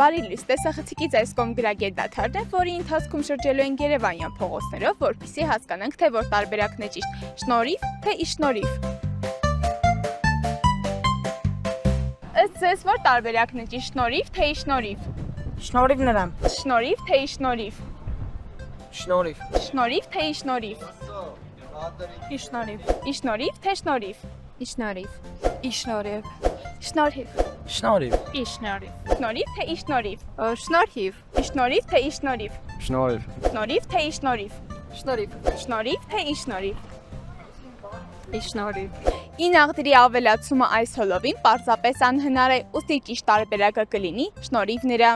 Բարի լույս, տեսախցիկից այս կողմ գրագետ դադարն է, որի ընթացքում շրջելու ենք Երևանյան փողոցներով, որպեսզի հասկանանք, թե որ տարբերակն է ճիշտ, շնորհիվ, թե ի շնորհիվ։ Ըստ ձեզ որ տարբերակն է ճիշտ, շնորհիվ, թե ի շնորհիվ։ Շնորհիվ նրան։ Շնորհիվ, թե ի շնորհիվ։ Շնորհիվ։ Շնորհիվ, թե ի շնորհիվ։ Ի շնորհիվ։ Ի շնորհիվ, թե շնորհիվ։ Ի շնորհիվ։ Ի շնորհիվ։ Շնորհիվ։ Շնորհիվ։ Ի շնորհիվ։ Շնորհիվ, թե ի շնորհիվ։ Շնորհիվ։ Ի շնորհիվ, թե ի շնորհիվ։ Շնորհիվ։ Շնորհիվ, թե ի շնորհիվ։ Շնորհիվ։ Շնորհիվ, թե ի շնորհիվ։ Ի շնորհիվ։ Ին աղդրի ավելացումը այս հոլովին պարզապես անհնար է, ուստի ճիշտ տարբերակը կլինի շնորհիվ նրա։